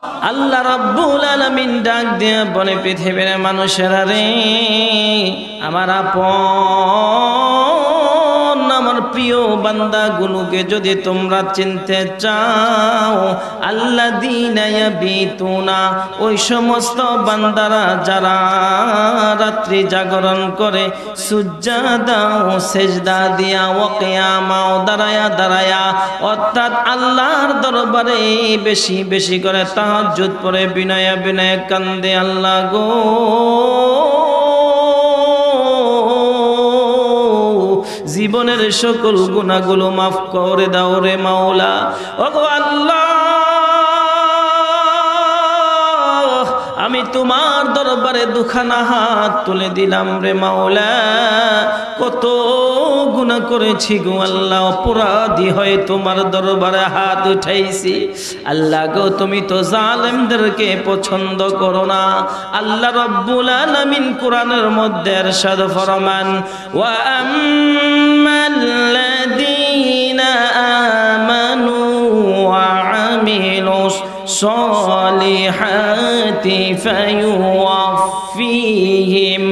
আল্লাহ রাব্বুল আলামিন ডাক দিয়ে বলে পৃথিবীর মানুষেরা রে, আমার আপন আমার প্রিয় বান্দাগুলোকে যদি তোমরা চিনতে চাও, আল্লাযীনা ইয়াবিতুনা, ওই সমস্ত বান্দারা যারা রাত্রি জাগরণ করে, সুজদা ও সেজদা দিয়া, ও কিয়ামা ও দাঁড়ায়া দাঁড়ায়া, অর্থাৎ আল্লাহর দরবারে বেশি বেশি করে তাহাজ্জুদ পড়ে বিনয়ে বিনয়ে কান্দে, আল্লাহ গো জীবনের সকল গুনাহগুলো মাফ করে দাও রে মাওলা। ওগো আল্লাহ, আমি তোমার দরবারে দুখানা হাত তুলে দিলাম রে মাওলা। কত গুনাহ করেছি গো আল্লাহ, অপরাধী হয়ে তোমার দরবারে হাত উঠাইছি। আল্লাহ গো, তুমি তো জালেমদেরকে পছন্দ করো না। আল্লাহ রাব্বুল আলামিন কোরআনের মধ্যে ইরশাদ ফরমান, ওয়া আম্মাল্লাযীনা আমানু ওয়া আমিলুস সলিহাতি ফায়ুওয়াফফিহিম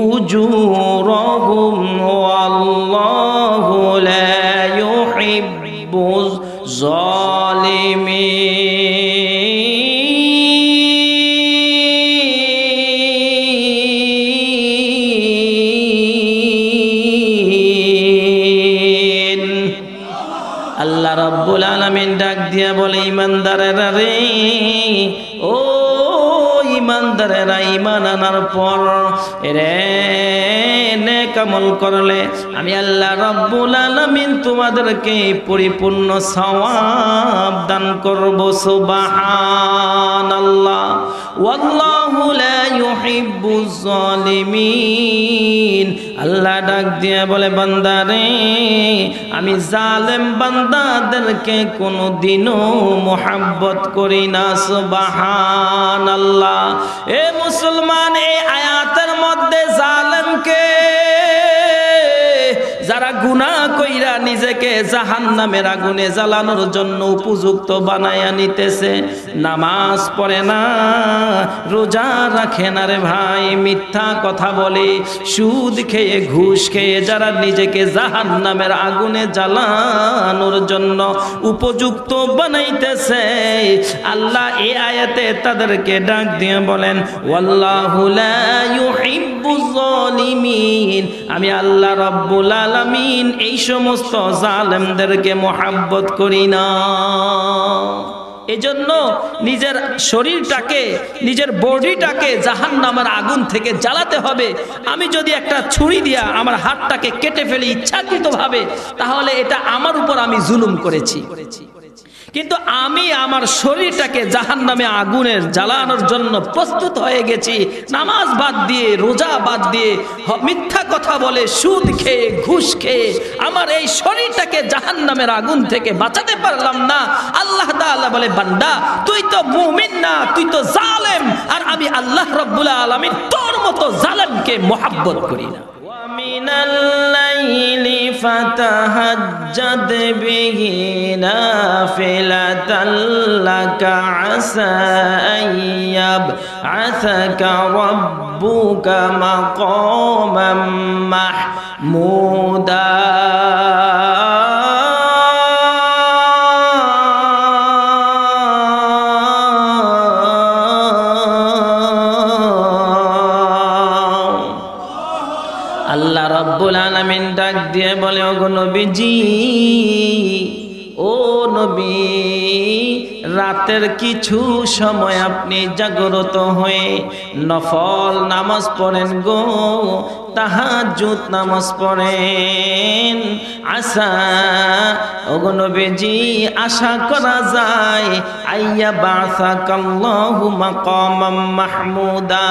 উজুরহুম ওয়াল্লাহু লা ইউহিব্বুজ জালিমিন। আল্লাহ রাব্বুল আলামিন ডাক দিয়া বলে, ঈমানদারেরা রে, ও ঈমানদারেরা, ঈমান আনার পর রে নেক আমল করলে আমি আল্লাহ রাব্বুল আলামিন তোমাদেরকে পরিপূর্ণ সওয়াব দান করব। সুবহানাল্লাহ। ওয়াল্লাহু লা ইউহিব্বুজ জালিমিন। আল্লাহ ডাক দিয়ে বলে, বান্দারে, আমি জালেম বান্দাদেরকে কোনোদিনও মুহাব্বত করি না। সুবহানাল্লাহ। এ মুসলমান, এই আয়াতের মধ্যে জালেমকে, যারা গুনাহ কইরা নিজেকে জাহান্নামের আগুনে জ্বালানোর জন্য উপযুক্ত বানায়া নিতেছে, নামাজ পড়ে না, রোজা রাখে না রে ভাই, মিথ্যা কথা বলে, সুদ খেয়ে ঘুষ খেয়ে যারা নিজেকে জাহান্নামের আগুনে জ্বালানোর জন্য উপযুক্ত বানাইতেছে, আল্লাহ এই আয়াতে তাদেরকে ডাক দিয়ে বলেন, ওয়াল্লাহু লা ইউহিব্বুজ জালিমিন। আমি আল্লাহ রাব্বুল আলামিন এই সমস্ত জালেমদেরকে মুহাব্বত করি না। এজন্য নিজের শরীরটাকে, নিজের বডিটাকে জাহান্নামের আগুন থেকে জ্বালাতে হবে। আমি যদি একটা ছুরি দিয়া আমার হাতটাকে কেটে ফেলি ইচ্ছাকৃতভাবে, তাহলে এটা আমার উপর আমি জুলুম করেছি। কিন্তু আমি আমার শরীরটাকে জাহান্নামে আগুনের জ্বালানোর জন্য প্রস্তুত হয়ে গেছি, নামাজ বাদ দিয়ে, রোজা বাদ দিয়ে, মিথ্যা কথা বলে, সুদ খেয়ে ঘুষ খেয়ে আমার এই শরীরটাকে জাহান্নামের আগুন থেকে বাঁচাতে পারলাম না। আল্লাহ তাআলা বলে, বান্দা, তুই তো মুমিন না, তুই তো জালেম, আর আমি আল্লাহ রাব্বুল আলামিন তোর মতো জালেমকে মুহাব্বত করি না। মিনাল লাইলি ফাতাহাজ্জাদ বিহি নাফিলাতাল লাকা আসা আইয়াবআসাকা রাব্বুকা মাকামান মাহমুদা। আল্লাহ রাব্বুল আলামিন ডাক দিয়ে বলে, ওগো নবীজি, ও নবী, রাতের কিছু সময় আপনি জাগ্রত হয়ে নফল নামাজ পড়েন গো, তাহাজ্জুদ নামাজ পড়েন। আশা, ওগো নবীজি, আশা করা যায় আইয়া বাসাকাল্লাহু মাকামাম মাহমুদা,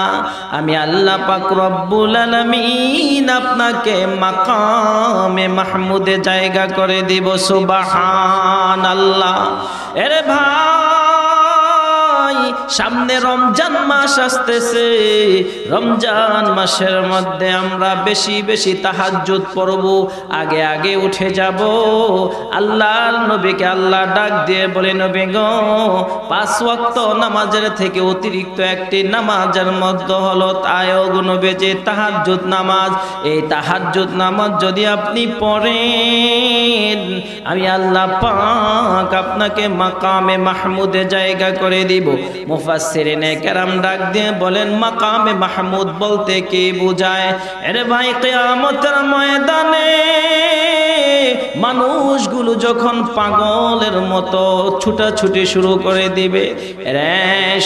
আমি আল্লাহ পাক রব্বুল আলামিন আপনাকে মাকামে মাহমুদে জায়গা করে দিব। সুবহানাল্লাহ। এরে ভাই, সামনে রমজান মাস আসতেছে, রমজান মাসের মধ্যে আমরা বেশি বেশি তাহাজ্জুদ পড়ব, আগে আগে উঠে যাব। আল্লাহর নবীকে আল্লাহ ডাক দিয়ে বলে, নবী গো, 5 ওয়াক্ত নামাজের থেকে অতিরিক্ত একটি নামাজের মধ্যে হলো তায়গ নবী যে তাহাজ্জুদ নামাজ। এই তাহাজ্জুদ নামাজ যদি আপনি পড়েন, আমি আল্লাহ পাক আপনাকে মাকামে মাহমুদে জায়গা করে দিব। মুফাসসিরিনে কেরাম ডাক দিয়ে বলেন, মাকামে মাহমুদ বলতে কি বোঝায়? আরে ভাই, কিয়ামতের ময়দানে মানুষগুলো যখন পাগলের মতো ছুটাছুটি শুরু করে দিবে, রে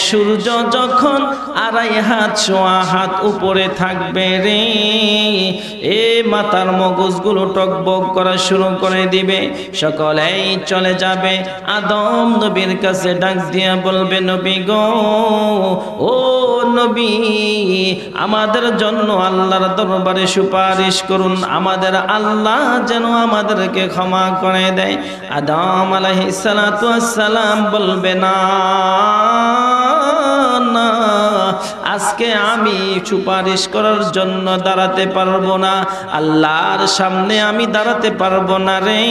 সূর্য যখন 2.5 হাত সোয়া হাত উপরে থাকবে রে, এ মাথার মগজগুলো টকবক করা শুরু করে দিবে, সকলেই চলে যাবে। আদম নবীর কাছে ডাক দিয়া বলবে, নবী গো, ও নবী, আমাদের জন্য আল্লাহর দরবারে সুপারিশ করুন, আমাদের আল্লাহ যেন আমাদেরকে ক্ষমা করে দেয়। আদম আলাইহিস সালাতু ওয়াস সালাম বলবে, না না, আজকে আমি সুপারিশ করার জন্য দাঁড়াতে পারবো না, আল্লাহর সামনে আমি দাঁড়াতে পারবো না রে।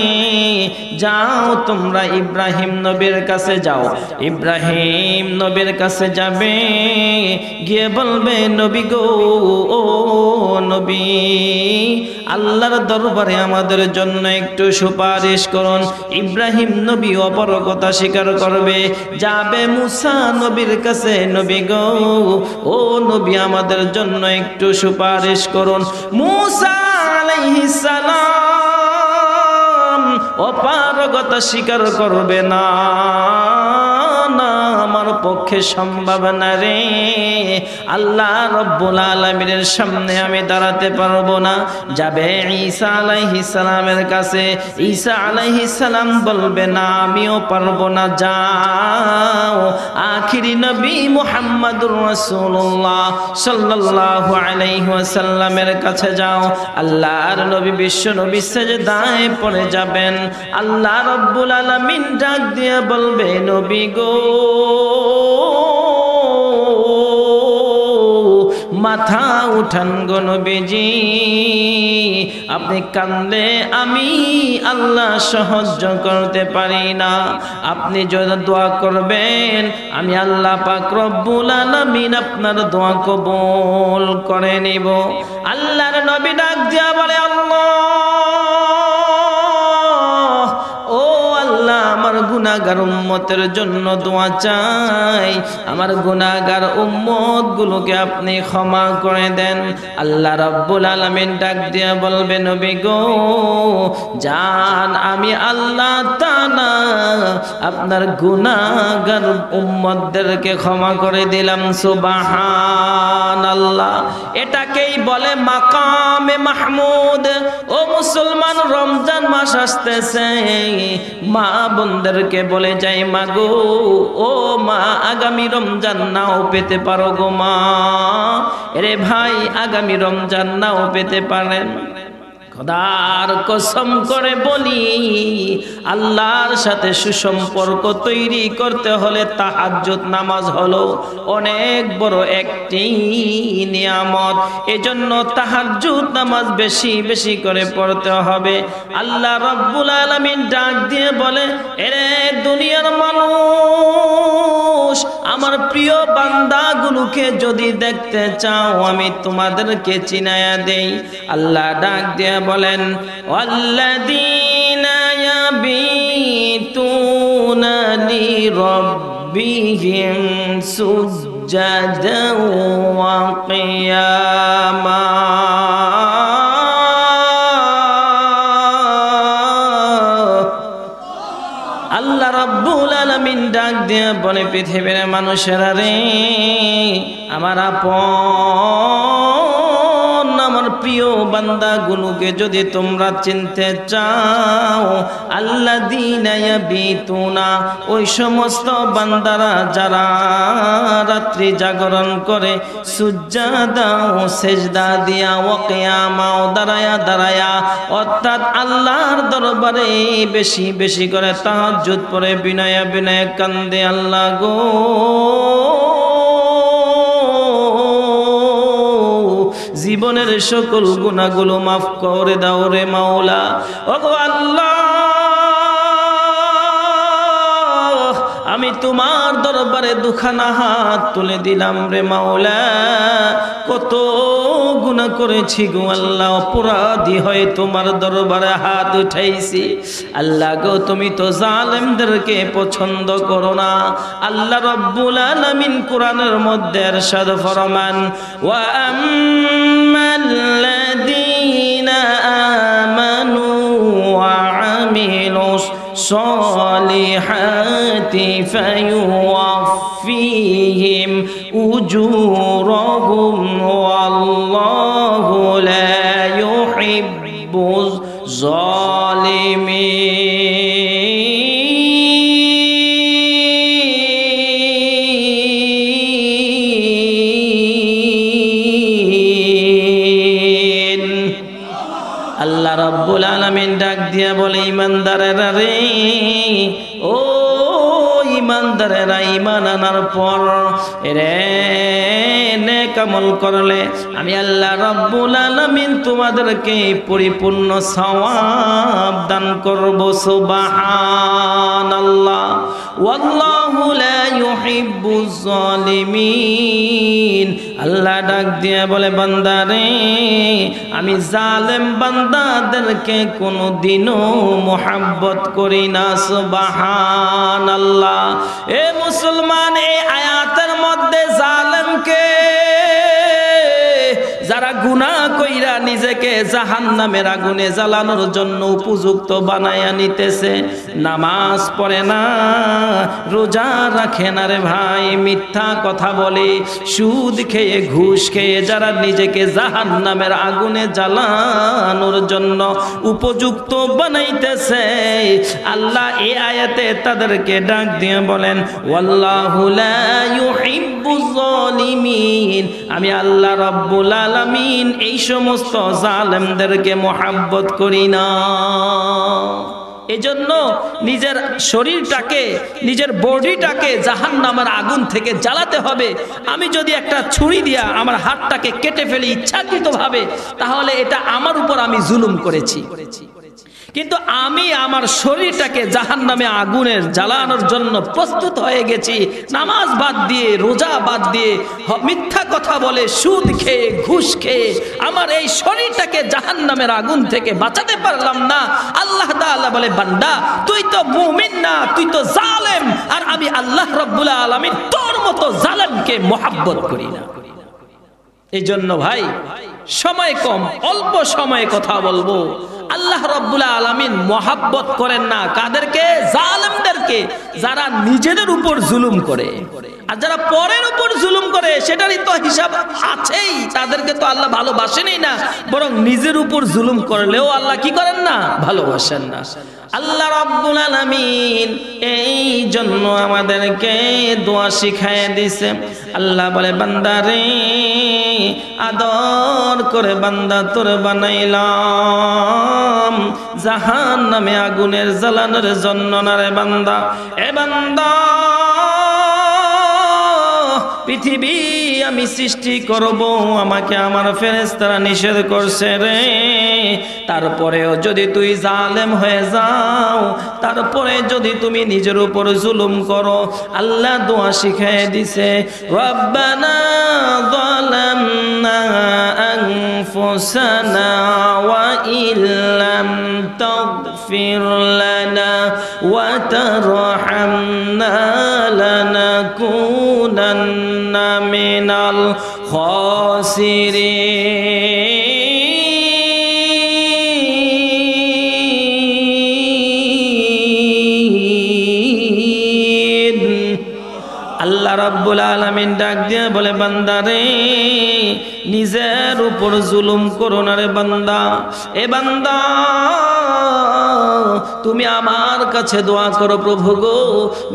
যাও তোমরা ইব্রাহিম নবীর কাছে যাও। ইব্রাহিম নবীর কাছে যাবে, গিয়ে বলবে, নবী গো, ও নবী, আল্লাহর দরবারে আমাদের জন্য একটু সুপারিশ করুন। ইব্রাহিম নবী অপরকতা স্বীকার করবে, যাবে মুসা নবীর কাছে, নবী গো, ও নবী, আমাদের জন্য একটু সুপারিশ করুন। মুসা আলাইহিস সালাম অপারগতা স্বীকার করবে, না না, আমার পক্ষে সম্ভব না রে, আল্লাহ রব্বুল আলামিনের সামনে আমি দাঁড়াতে পারবো না। যাবে ঈসা আলাইহিস সালামের কাছে, ঈসা আলাইহিস সালাম বলবে, না, আমিও পারবো না, যাও আখিরি নবী মুহাম্মদুর রাসূলুল্লাহ সাল্লাল্লাহু আলাইহি ওয়াসাল্লামের কাছে যাও। আল্লাহর নবী বিশ্ব নবী সিজদায় পড়ে যাবেন। আল্লাহ রব্বুল আলামিন ডাক দিয়ে বলবে, নবী গো, মাথা উঠান গো নবীজি, আপনি কান্দলে আমি আল্লাহ সাহায্য করতে পারি না, আপনি যদি দোয়া করবেন আমি আল্লাহ পাক রব্বুল আলামিন আপনার দোয়া কবুল করে নিব। আল্লাহর নবী ডাক দিয়া বলে, আল্লাহ, ও আল্লাহ, আমার গুনাহগার উম্মতের জন্য দোয়া চাই, আমার গুনাহগার উম্মত গুলোকে আপনি ক্ষমা করে দেন। আল্লাহ রাব্বুল আলামিন ডাক দিয়া বলবে, নবী গো, জান, আমি আল্লাহ তাআলা আপনার গুনাহগার উম্মতদেরকে ক্ষমা করে দিলাম। সুবহানাল্লাহ। এটাকেই বলে মাকামে মাহমুদ। ও মুসলমান, রমজান মাস আসতেছে, মা বোনদেরকে বলে যাই, মা গো, ও মা, আগামী রমজান নাও পেতে পারো গো মা, রে ভাই, আগামী রমজান নাও পেতে পারেন। খোদার কসম করে বলি, আল্লাহর সাথে সুসম্পর্ক তৈরি করতে হলে তাহাজ্জুদ নামাজ হলো অনেক বড় একটি নিয়ামত। এজন্য তাহাজ্জুদ নামাজ বেশি বেশি করে পড়তে হবে। আল্লাহ রাব্বুল আলামিন ডাক দিয়ে বলে, এরে দুনিয়ার মানুষ, আমার প্রিয় বান্দাগুলোকে যদি দেখতে চাও, আমি তোমাদেরকে চিনায়া দেই। আল্লাহ ডাক দিয়ে বলেন, ওয়াল্লাযীনা ইয়াবিতুনা লিরাব্বিহিম সুজ্জাদান ওয়া কিয়ামা। আল্লাহ রাব্বুল আলামিন ডাক দিয়ে বলে, পৃথিবীর মানুষেরা রে, আমার আপন, আমার প্রিয় বান্দাগুলোকে যদি তোমরা চিনতে চাও, আল্লাযীনা ইয়াবিতুনা, ওই সমস্ত বান্দারা যারা রাত্রি জাগরণ করে, সুজদা ও সেজদা দিয়া, ওয়া কিয়ামা, দাঁড়ায়া দাঁড়ায়া, অর্থাৎ আল্লাহর দরবারে বেশি বেশি করে তাহাজ্জুদ পড়ে, বিনয়ে বিনয়ে কান্দে, আল্লাহ গো, সকল গুনাহগুলো মাফ করে দাও রে মাওলা। ওগো আল্লাহ, আমি তোমার দরবারে দুখানা হাত তুলে দিলাম রে মাওলা। কত গুনাহ করেছি গো আল্লাহ, অপরাধী হয়ে তোমার দরবারে হাত উঠাইছি। আল্লাহ গো, তুমি তো জালেমদেরকে পছন্দ করো না। আল্লাহ রাব্বুল আলামিন কোরআনের মধ্যে ইরশাদ ফরমান, ওয়া আম্মাল্লাযীনা আমানু ওয়া আমিলুস সালিহাতি ফায়ুওয়াফফিহিম উজুরহুম ওয়াল্লাহু লা ইউহিব্বুজ জালিমিন। আল্লাহ রাব্বুল আলামিন ডাক দিয়া বলে, ইমানদারেরা রে, ও ইমানদারেরা, ঈমান আনার পর রে নেক আমল করলে আমি আল্লাহ রাব্বুল আলামিন তোমাদেরকে পরিপূর্ণ সওয়াব দান করব। সুবহানাল্লাহ। ওয়াল্লাহু লা ইউহিব্বুজ জালিমিন। আল্লাহ ডাক দিয়ে বলে, বান্দারে, আমি জালেম বান্দাদেরকে কোনোদিনও মুহাব্বত করি না। সুবহানাল্লাহ। এ মুসলমান, এই আয়াতের মধ্যে জালেমকে, যারা গুনাহ কইরা নিজেকে জাহান্নামের আগুনে জ্বালানোর জন্য উপযুক্ত বানায়া নিতেছে, নামাজ পড়ে না, রোজা রাখে না রে ভাই, মিথ্যা কথা বলে, সুদ খেয়ে ঘুষ খেয়ে যারা নিজেকে জাহান্নামের আগুনে জ্বালানোর জন্য উপযুক্ত বানাইতেছে, আল্লাহ এই আয়াতে তাদেরকে ডাক দিয়ে বলেন, ওয়াল্লাহু লা ইউহিব্বুজ জালিমিন। আমি আল্লাহ রাব্বুল আলামিন এই সমস্ত জালেমদেরকে মুহাব্বত করি না। এজন্য নিজের শরীরটাকে, নিজের বডিটাকে জাহান্নামের আগুন থেকে জ্বালাতে হবে। আমি যদি একটা ছুরি দিয়া আমার হাতটাকে কেটে ফেলি ইচ্ছাকৃতভাবে, তাহলে এটা আমার উপর আমি জুলুম করেছি। কিন্তু আমি আমার শরীরটাকে জাহান্নামে আগুনের জ্বালানোর জন্য প্রস্তুত হয়ে গেছি, নামাজ বাদ দিয়ে, রোজা বাদ দিয়ে, মিথ্যা কথা বলে, সুদ খেয়ে, ঘুষ খেয়ে আমার এই শরীরটাকে জাহান্নামের আগুন থেকে বাঁচাতে পারলাম না। আল্লাহ তাআলা বলে, বান্দা, তুই তো মুমিন না, তুই তো জালেম, আর আমি আল্লাহ রাব্বুল আলামিন তোর মতো জালেমকে মুহাব্বত করি না। এই জন্য ভাই, সময় কম, অল্প সময়ে কথা বলবো। আল্লাহ রাব্বুল আলামিন মুহাব্বত করেন না কাদেরকে? জালেমদেরকে, যারা নিজেদের উপর জুলুম করে। আর যারা পরের উপর জুলুম করে সেটারই তো হিসাব আছেই, তাদেরকে তো আল্লাহ ভালোবাসেনই না, বরং নিজের উপর জুলুম করলেও আল্লাহ কি করেন না? ভালোবাসেন না। আল্লাহ রাব্বুল আলামিন এই জন্য আমাদেরকে দোয়া শিখায় দিয়েছে। আল্লাহ বলে, বান্দারে, আদর করে বান্দা তোর বানাইলাম জাহান্নামে আগুনের জ্বালানোর জন্য না রে বান্দা। এ বান্দা, পৃথিবী আমি সৃষ্টি করব, আমাকে আমার ফেরেশতারা নিষেধ করছে রে। তারপরেও যদি তুই জালেম হয়ে যাও, তারপরে যদি তুমি নিজের উপর জুলুম করো, আল্লাহ দোয়া শিখিয়ে দিছে, রব্বানা যালামনা আনফুসানা ওয়া ইল্লাম তাগফির লানা ওয়া তারহামনা লানাকুনান্না মিনাল খাসিরিন। আল্লাহ রাব্বুল আলামিন ডাক দিয়ে বলে, বান্দারে, নিজের উপর জুলুম করো না রে বান্দা। এ বান্দা, তুমি আমার কাছে দোয়া করো, প্রভু গো,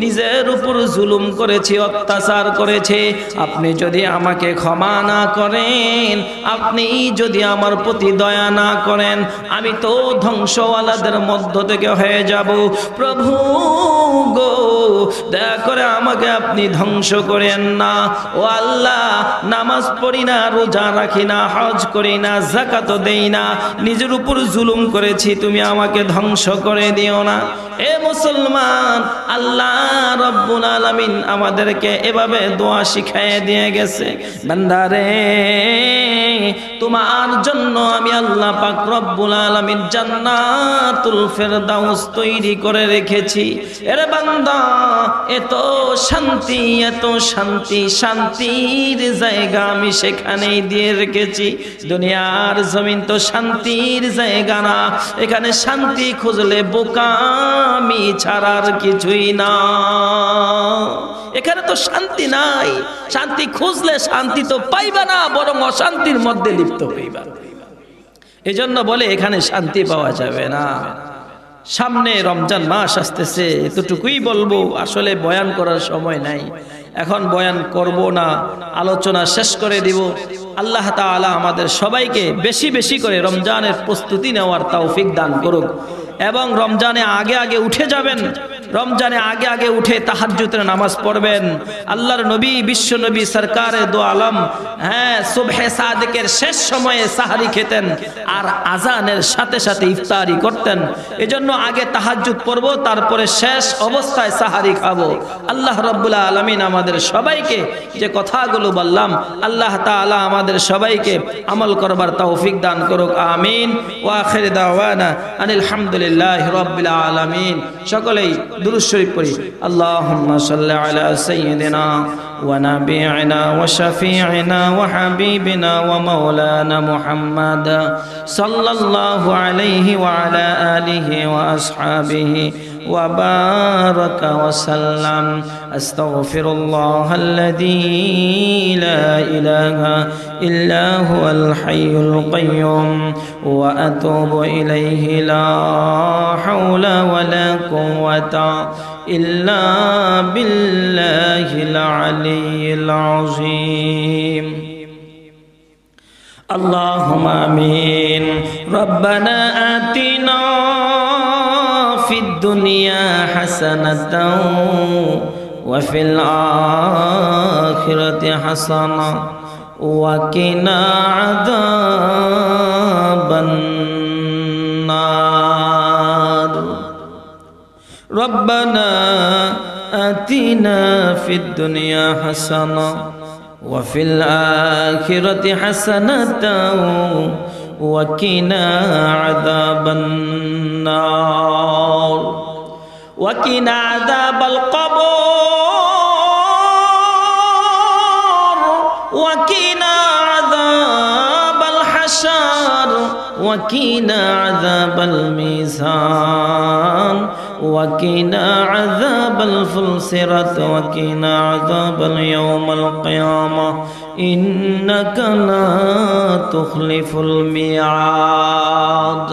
নিজের উপর জুলুম করেছি, অত্যাচার করেছি, আপনি যদি আমাকে ক্ষমা না করেন, আপনি যদি আমার প্রতি দয়া না করেন, আমি তো ধ্বংসওয়ালাদের মধ্য থেকে হয়ে যাব। প্রভু গো, দয়া করে আমাকে আপনি ধ্বংস করেন না। ও আল্লাহ, নামাজ পড়ি না, রোজা রাখি না, হজ করি না, যাকাত দেই না, নিজের উপর জুলুম করেছি, তুমি আমাকে ধ্বংস করে দিও না। এ মুসলমান, আল্লাহ রব্বুল আলামিন আমাদেরকে এভাবে দোয়া শিখাইয়ে দিয়ে গেছে, বান্দারে তোমার জন্য আমি আল্লাহ পাক রব্বুল আলামিন জান্নাতুল ফেরদাউস তৈরি করে রেখেছি। এরে বান্দা, এত শান্তি, এত শান্তি, শান্তির জায়গা আমি সেখানেই দিয়ে রেখেছি। দুনিয়ার জমিন তো শান্তির জায়গা না, এখানে শান্তি খুঁজলে বোকামি ছাড়ার কিছুই না। এখানে তো শান্তি নাই, শান্তি খুঁজলে শান্তি তো পাইবা না, বরং অশান্তির মধ্যে লিপ্ত হইবা। এজন্য বলে এখানে শান্তি পাওয়া যাবে না। সামনে রমজান মাস আসতেছে, এতটুকুই বলবো, আসলে বয়ান করার সময় নাই, এখন বয়ান করব না, আলোচনা শেষ করে দিব। আল্লাহ তাআলা আমাদের সবাইকে বেশি বেশি করে রমজানের প্রস্তুতি নেওয়ার তৌফিক দান করুক এবং রমজানে আগে আগে উঠে যাবেন, রমজানে আগে আগে উঠে তাহাজ্জুদের নামাজ পড়বেন। আল্লাহর নবী, বিশ্ব নবী সরকারে দো আলম, হ্যাঁ, সুবহে সাদিকের শেষ সময়ে সাহারি খেতেন আর আজানের সাথে সাথে ইফতারি করতেন। এজন্য আগে তাহাজ্জুদ পড়বো, তারপরে শেষ অবস্থায় সাহারি খাবো। আল্লাহ রাব্বুল আলামিন আমাদের সবাইকে যে কথাগুলো বললাম, আল্লাহ তাআলা আমাদের সবাইকে আমল করবার তৌফিক দান করুক, আমিন। ওয়া আখির দাওয়ানা আনিল হামদুলিল্লাহি রাব্বিল আলামিন। সকলেই দুরূদ শরীফ পড়ি। আল্লাহুম্মা সাল্লি আলা সাইয়্যিদিনা ওয়া নাবিয়িনা ওয়া শাফিঈনা ওয়া হাবিবিনা ওয়া মাওলানা মুহাম্মাদ সাল্লাল্লাহু আলাইহি ওয়া আলা আলিহি ওয়া আসহাবিহি ওয়া বারাকা ওয়া সাল্লাম। আস্তাগফিরুল্লাহাল্লাযী লা ইলাহা ইল্লা হুয়াল হাইয়ুল কাইয়্যুম ওয়া আতুবু ইলাইহি লা হাওলা ওয়া লা কুওয়াতা ইল্লা বিল্লাহিল আলিয়্যিল আযীম। আল্লাহুম্মা আমিন। রব্বানা আতিনা ফিদ দুনিয়া হাসানাতাও ওয়া ফিল আখিরাতি হাসানা ওয়া কিনা আযাবান নার। রব্বানা আতিনা ফিদ দুনিয়া হাসানা ওয়া ফিল আখিরাতি হাসানাতাও ওয়া কিনা আযাবান নার ওয়া কিনা আযাবাল কবর ওয়া কিনা আযাবাল হাশর ওয়া কিনা আযাবাল মিজান ওয়া কিনা আযাবাল ফুলসিরাত ওয়া কিনা আযাবাল ইয়াউমাল কিয়ামাহ ইন্নাকা লা তুখলিফুল মিয়াদ।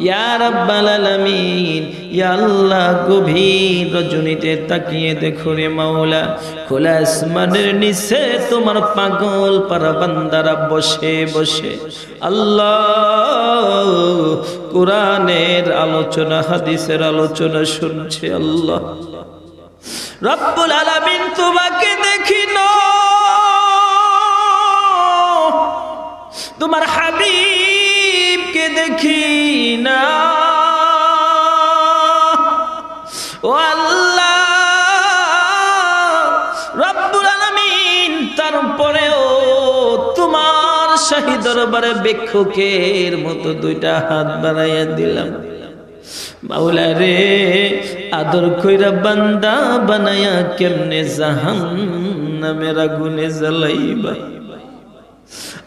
ইয়া রাব্বাল আলামিন, ইয়া আল্লাহ, গভীর রজনীতে তাকিয়ে দেখো রে মাওলা, খোলা আসমানের নিচে তোমার পাগল পারা বান্দারা বসে বসে আল্লাহ কোরআনের আলোচনা, হাদিসের আলোচনা শুনছে। আল্লাহ রব্বুল আলামিন, তোমাকে দেখি না, তোমার হাবিবকে দেখি না। ও আল্লাহ রব্বুল আলামিন, তারপরেও তোমার শাহী দরবারে ভিক্ষুকের মতো দুইটা হাত বাড়াইয়া দিলাম। মাওলা রে, আদর কইরা বান্দা বানায়া কেমনে জাহান্নামের আগুনে জ্বালাইবা।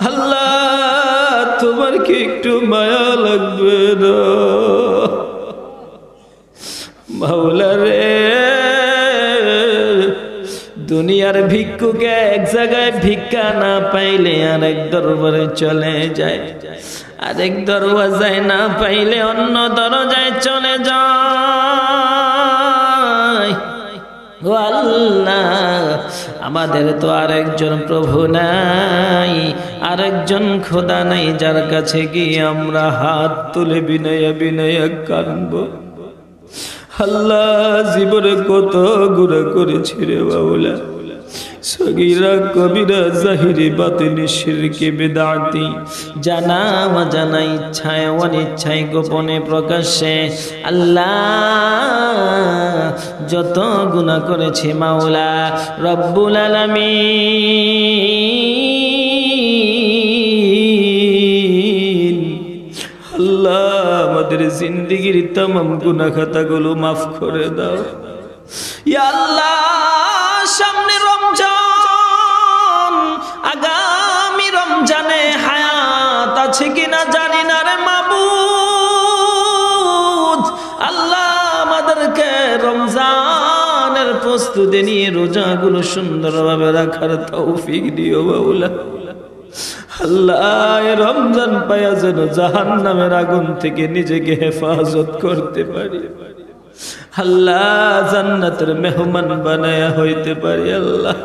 আল্লাহ, তোমার কি একটু মায়া লাগবে না? মাওলা রে, দুনিয়ার ভিক্ষুকে এক জায়গায় ভিক্ষা না পাইলে আরেক দরবারে চলে যায়, আরেক দরওয়াজায় না পাইলে অন্য দরজায় চলে যায়। ও আল্লাহ, আমাদের তো আরেকজন প্রভু নাই, আরেকজন খোদা নাই, যার কাছে গিয়ে আমরা হাত তুলে বিনয়ে বিনয়ে কাঁদব। আল্লাহ জীবনে কত গুনাহ করেছি রে মাওলা, সগীরা কবিরা জাহিরি বাতিনি শিরকি বিদআতি, জানা অজানা ইচ্ছায় অনিচ্ছায় গোপনে প্রকাশ্যে আল্লাহ যত গুনাহ করেছি মাওলা রব্বুল আলামিন। আল্লাহ আমাদের জিন্দেগীর तमाम গুনাহ খাতাগুলো মাফ করে দাও ইয়া আল্লাহ। সামনে রমজান, আগামী রমজানে হায়াত আছে কিনা জানি না রে মাবুদ। আল্লাহ আমাদেরকে রমজানের প্রস্তুতি নিয়ে রোজাগুলো সুন্দরভাবে রাখার তৌফিক দিও মাওলা। আল্লাহ রমজান পায়া যেন জাহান্নামের আগুন থেকে নিজেকে হেফাজত করতে পারি, আল্লাহ জান্নাতের মেহমান বানায়া হইতে পারি, আল্লাহ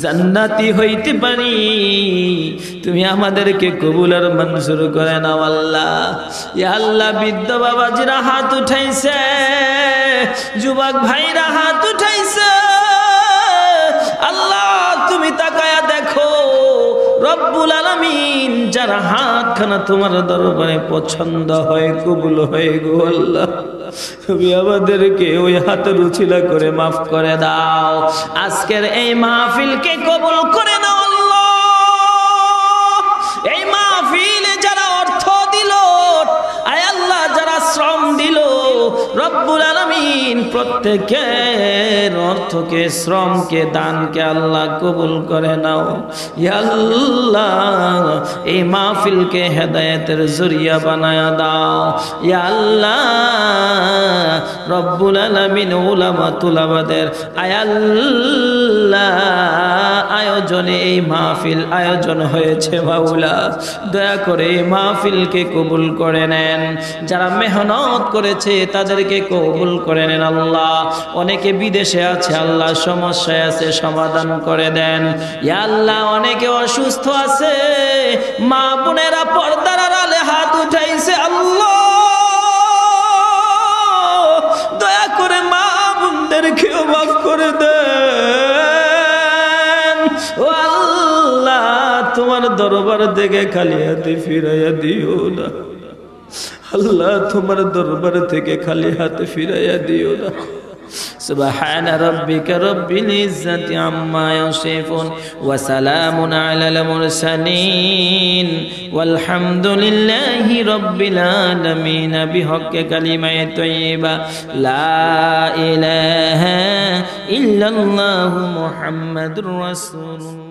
জান্নাতি হইতে পারি। তুমি আমাদেরকে কবুল আর মঞ্জুর করে নাও আল্লাহ। ইয়া আল্লাহ বৃদ্ধ বাবাজিরা হাত উঠাইছে, যুবক ভাইরা হাত উঠাইছে, আল্লাহ তুমি তাকায়া দেখো রব্বুল আলামিন যারা হাতখানা তোমার দরবারে পছন্দ হয় কবুল হয় গো আল্লাহ, তুমি আমাদেরকে ওই হাতের উছিলা করে মাফ করে দাও। আজকের এই মাহফিলকে কবুল করে নাও আল্লাহ। এই মাহফিলে যারা অর্থ দিল, আয় আল্লাহ যারা শ্রম দিল, রব্বুল আলামিন প্রত্যেকের অর্থকে শ্রমকে দানকে আল্লাহ কবুল করে নাও ইয়া আল্লাহ। এই মাহফিলকে হেদায়েতের জরিয়া বানায়া দাও ইয়া আল্লাহ। রব্বুল আলামিন উলামা তুলাবাদের আয় আল্লাহ আয়োজনে এই মাহফিল আয়োজন হয়েছে মাওলা, দয়া করে এই মাহফিলকে কবুল করে নেন। যারা মেহনত করেছে তাদেরকে কবুল করে নেন আল্লাহ। অনেকে বিদেশে আছে আল্লাহ, সমস্যায় আছে সমাধান করে দেন ইয়া আল্লাহ। অনেকে অসুস্থ আছে, মা বোনেরা পর্দার আড়ালে হাত উঠাইছে আল্লাহ, দয়া করে মা বোনদেরকেও মাফ করে দেন ও আল্লাহ। তোমার দরবার থেকে খালি হাতে ফিরাইয়া দিও না আল্লাহ, তোমার দরবার থেকে খালি হাতে ফিরাইয়া দিও না। সুবহান রাব্বিকা রব্বিল ইজ্জাতি আম্মা ইয়াসিফুন ওয়া সালামুন আলাল মুরসালিন ওয়ালহামদুলিল্লাহি রাব্বিল আলামিন বিহক্কি কালিমায়ে তাইয়্যিবা লা ইলাহা ইল্লাল্লাহু মুহাম্মাদুর রাসূলুল্লাহ।